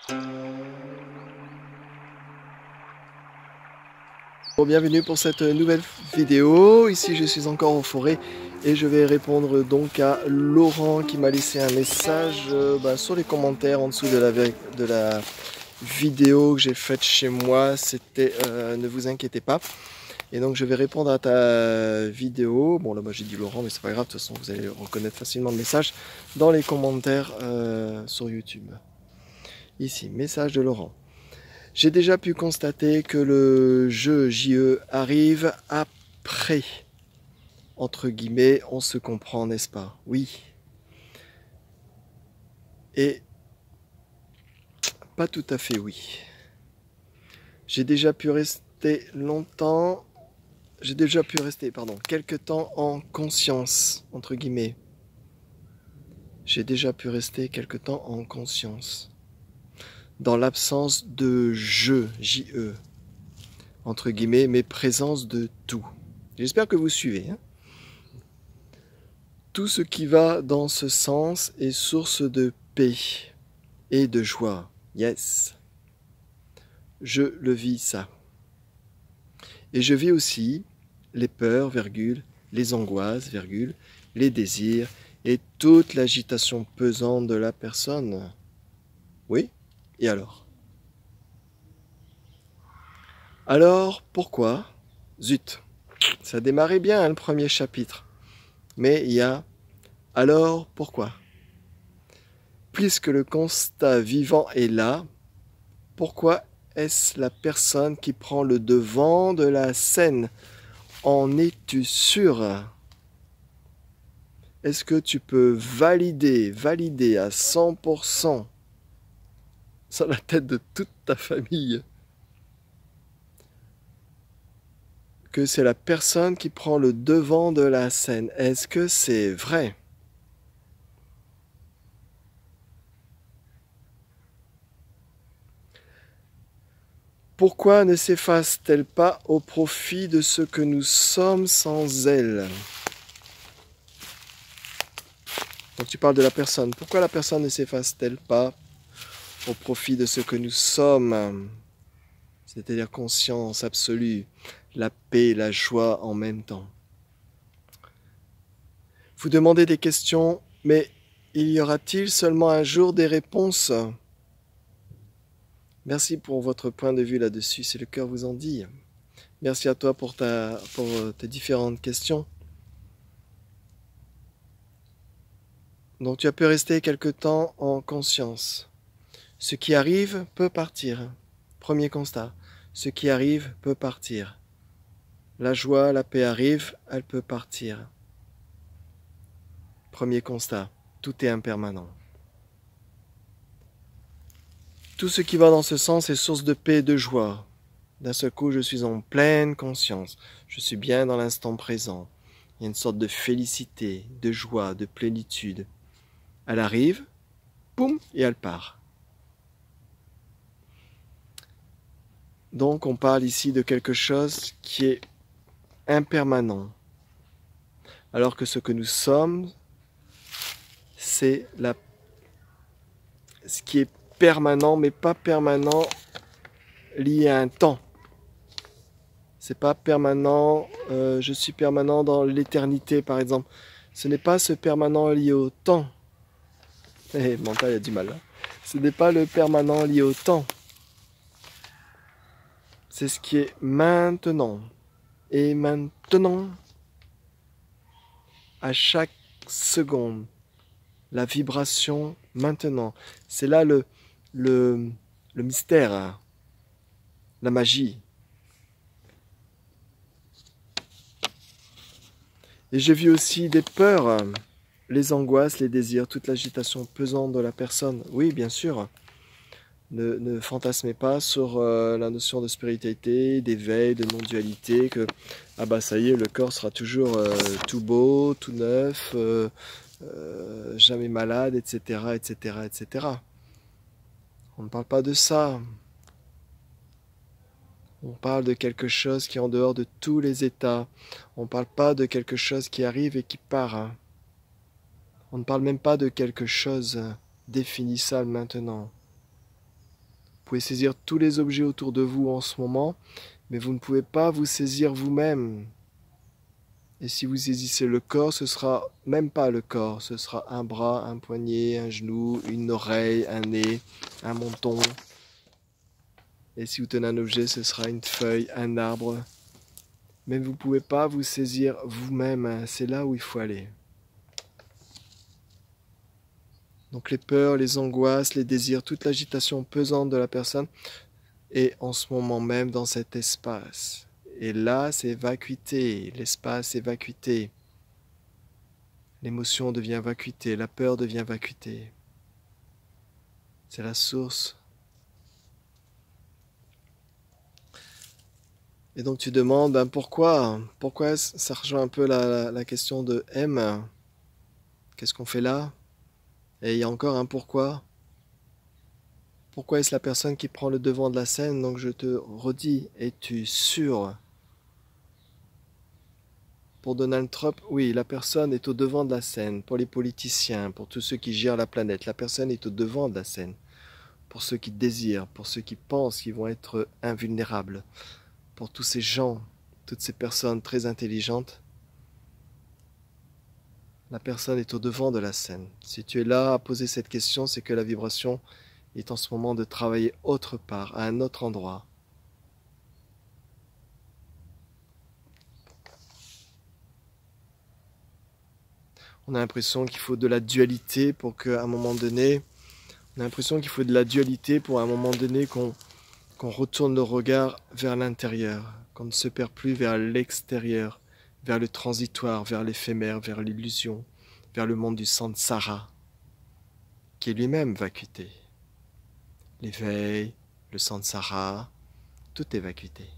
Bon, bienvenue pour cette nouvelle vidéo. Ici je suis encore en forêt et je vais répondre donc à Laurent qui m'a laissé un message sur les commentaires en dessous de la vidéo que j'ai faite chez moi. C'était ne vous inquiétez pas. Et donc je vais répondre à ta vidéo. Bon là moi j'ai dit Laurent mais c'est pas grave, de toute façon vous allez reconnaître facilement le message dans les commentaires sur YouTube. Ici, message de Laurent. J'ai déjà pu constater que le jeu JE arrive après. Entre guillemets, on se comprend, n'est-ce pas? Oui. Et pas tout à fait oui. J'ai déjà pu rester quelque temps en conscience, entre guillemets. J'ai déjà pu rester quelque temps en conscience. Dans l'absence de jeu, JE, entre guillemets, mais présence de tout. J'espère que vous suivez. Hein. Tout ce qui va dans ce sens est source de paix et de joie. Yes. Je le vis ça. Et je vis aussi les peurs, virgule, les angoisses, virgule, les désirs et toute l'agitation pesante de la personne. Oui? Et alors? Alors, pourquoi? Zut, ça démarrait bien hein, le premier chapitre. Mais il y a alors pourquoi? Puisque le constat vivant est là, pourquoi est-ce la personne qui prend le devant de la scène? En es-tu sûr? Est-ce que tu peux valider à 100% sur la tête de toute ta famille que c'est la personne qui prend le devant de la scène? Est-ce que c'est vrai? Pourquoi ne s'efface-t-elle pas au profit de ce que nous sommes sans elle? Donc tu parles de la personne. Pourquoi la personne ne s'efface-t-elle pas au profit de ce que nous sommes? C'est-à-dire conscience absolue, la paix, la joie en même temps. Vous demandez des questions, mais y aura-t-il seulement un jour des réponses? Merci pour votre point de vue là-dessus, c'est le cœur vous en dit. Merci à toi pour tes différentes questions. Donc tu as pu rester quelque temps en conscience. Ce qui arrive peut partir. Premier constat. Ce qui arrive peut partir. La joie, la paix arrive, elle peut partir. Premier constat. Tout est impermanent. Tout ce qui va dans ce sens est source de paix et de joie. D'un seul coup, je suis en pleine conscience. Je suis bien dans l'instant présent. Il y a une sorte de félicité, de joie, de plénitude. Elle arrive, boum, et elle part. Donc on parle ici de quelque chose qui est impermanent. Alors que ce que nous sommes, c'est ce qui est permanent, mais pas permanent lié à un temps. C'est pas permanent, je suis permanent dans l'éternité par exemple. Ce n'est pas ce permanent lié au temps. Le mental a du mal. Hein. Ce n'est pas le permanent lié au temps. C'est ce qui est maintenant. Et maintenant, à chaque seconde, la vibration maintenant. C'est là le mystère, hein, la magie. Et j'ai vu aussi des peurs, les angoisses, les désirs, toute l'agitation pesante de la personne. Oui, bien sûr. Ne fantasmez pas sur la notion de spiritualité, d'éveil, de non-dualité, que ah bah ça y est, le corps sera toujours tout beau, tout neuf, jamais malade, etc., etc., etc. On ne parle pas de ça. On parle de quelque chose qui est en dehors de tous les états. On ne parle pas de quelque chose qui arrive et qui part. On ne parle même pas de quelque chose définissable maintenant. pouvez saisir tous les objets autour de vous en ce moment, mais vous ne pouvez pas vous saisir vous-même. Et si vous saisissez le corps, ce sera même pas le corps, ce sera un bras, un poignet, un genou, une oreille, un nez, un menton. Et si vous tenez un objet, ce sera une feuille, un arbre. Mais vous ne pouvez pas vous saisir vous-même, c'est là où il faut aller. Donc les peurs, les angoisses, les désirs, toute l'agitation pesante de la personne est en ce moment même dans cet espace. Et là, c'est vacuité, l'espace est vacuité. L'émotion devient vacuité, la peur devient vacuité. C'est la source. Et donc tu demandes pourquoi ça rejoint un peu la question de M. Qu'est-ce qu'on fait là? Et il y a encore un pourquoi. Pourquoi est-ce la personne qui prend le devant de la scène? Donc je te redis, es-tu sûr? Pour Donald Trump, oui, la personne est au devant de la scène. Pour les politiciens, pour tous ceux qui gèrent la planète, la personne est au devant de la scène. Pour ceux qui désirent, pour ceux qui pensent qu'ils vont être invulnérables, pour tous ces gens, toutes ces personnes très intelligentes, la personne est au devant de la scène. Si tu es là à poser cette question, c'est que la vibration est en ce moment de travailler autre part, à un autre endroit. On a l'impression qu'il faut de la dualité pour qu'à un moment donné, on a l'impression qu'il faut de la dualité pour à un moment donné qu'on retourne le regard vers l'intérieur, qu'on ne se perd plus vers l'extérieur, vers le transitoire, vers l'éphémère, vers l'illusion, vers le monde du samsara, qui est lui-même vacuité. L'éveil, le samsara, tout est vacuité.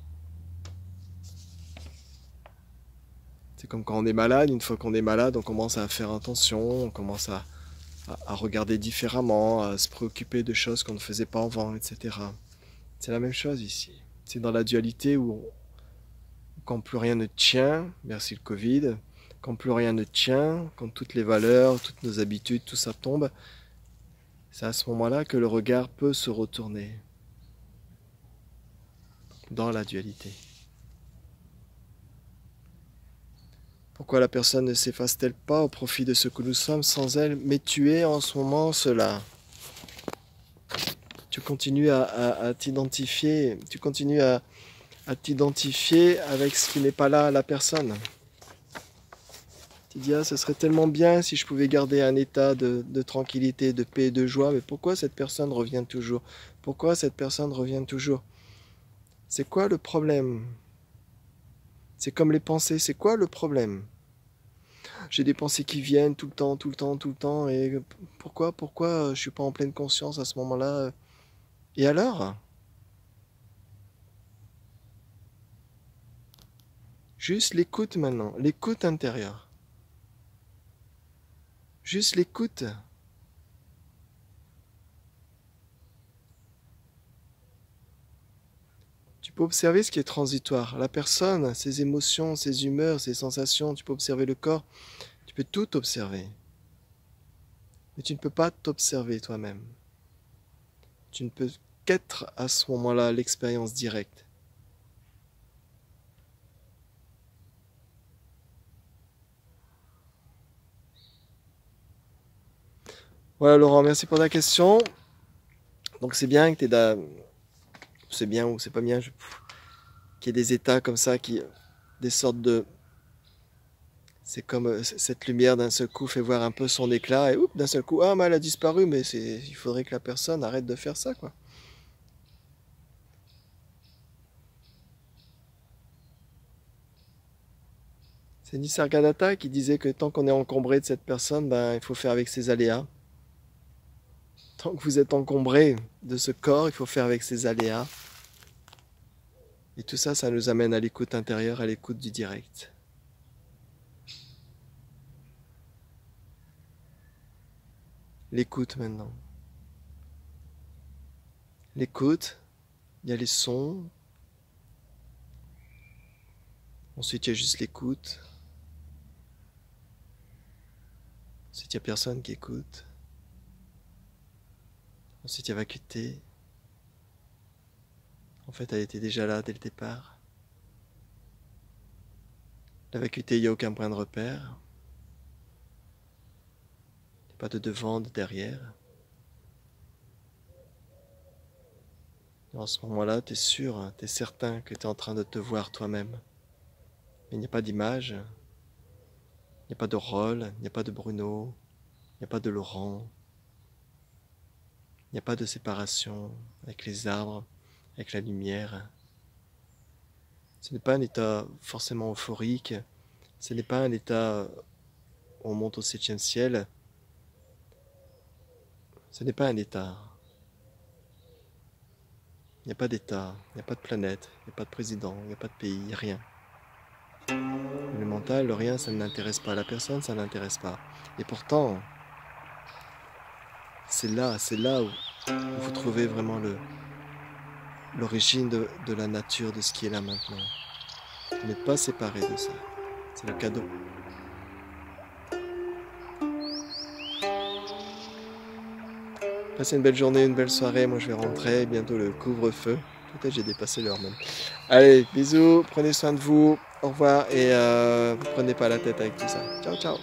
C'est comme quand on est malade, une fois qu'on est malade, on commence à faire attention, on commence à regarder différemment, à se préoccuper de choses qu'on ne faisait pas avant, etc. C'est la même chose ici. C'est dans la dualité où quand plus rien ne tient, merci le Covid, quand plus rien ne tient, quand toutes les valeurs, toutes nos habitudes, tout ça tombe, c'est à ce moment-là que le regard peut se retourner dans la dualité. Pourquoi la personne ne s'efface-t-elle pas au profit de ce que nous sommes sans elle? Mais tu es en ce moment cela. Tu continues à t'identifier, tu continues à t'identifier avec ce qui n'est pas là, la personne. Tu dis, ah, ce serait tellement bien si je pouvais garder un état de tranquillité, de paix et de joie, mais pourquoi cette personne revient toujours? Pourquoi cette personne revient toujours? C'est quoi le problème? C'est comme les pensées, c'est quoi le problème? J'ai des pensées qui viennent tout le temps, tout le temps, tout le temps, et pourquoi je suis pas en pleine conscience à ce moment-là? Et alors? Juste l'écoute maintenant, l'écoute intérieure. Juste l'écoute. Tu peux observer ce qui est transitoire. La personne, ses émotions, ses humeurs, ses sensations. Tu peux observer le corps. Tu peux tout observer. Mais tu ne peux pas t'observer toi-même. Tu ne peux qu'être à ce moment-là l'expérience directe. Voilà Laurent, merci pour ta question. Donc c'est bien que tu es c'est bien ou c'est pas bien, qu'il y ait des états comme ça, des sortes de... C'est comme cette lumière d'un seul coup fait voir un peu son éclat et d'un seul coup, ah mais elle a disparu, mais il faudrait que la personne arrête de faire ça quoi. C'est Nisargadatta qui disait que tant qu'on est encombré de cette personne, ben, il faut faire avec ses aléas. Tant que vous êtes encombré de ce corps, il faut faire avec ses aléas. Et tout ça, ça nous amène à l'écoute intérieure, à l'écoute du direct. L'écoute maintenant. L'écoute, il y a les sons. Ensuite, il y a juste l'écoute. Ensuite, il n'y a personne qui écoute. Ensuite, il y a vacuité. En fait, elle était déjà là dès le départ. La vacuité, il n'y a aucun point de repère. Il n'y a pas de devant, de derrière. En ce moment-là, tu es sûr, tu es certain que tu es en train de te voir toi-même. Mais il n'y a pas d'image, il n'y a pas de rôle, il n'y a pas de Bruno, il n'y a pas de Laurent. Il n'y a pas de séparation avec les arbres, avec la lumière. Ce n'est pas un état forcément euphorique, ce n'est pas un état où on monte au 7e ciel. Ce n'est pas un état. Il n'y a pas d'état, il n'y a pas de planète, il n'y a pas de président, il n'y a pas de pays, il n'y a rien. Le mental, le rien, ça ne n'intéresse pas. La personne, ça n'intéresse pas. Et pourtant, c'est là où vous trouvez vraiment l'origine de la nature de ce qui est là maintenant. Vous n'êtes pas séparés de ça. C'est le cadeau. Passez une belle journée, une belle soirée. Moi, je vais rentrer. Bientôt le couvre-feu. Peut-être j'ai dépassé l'heure même. Allez, bisous. Prenez soin de vous. Au revoir. Et ne prenez pas la tête avec tout ça. Ciao, ciao.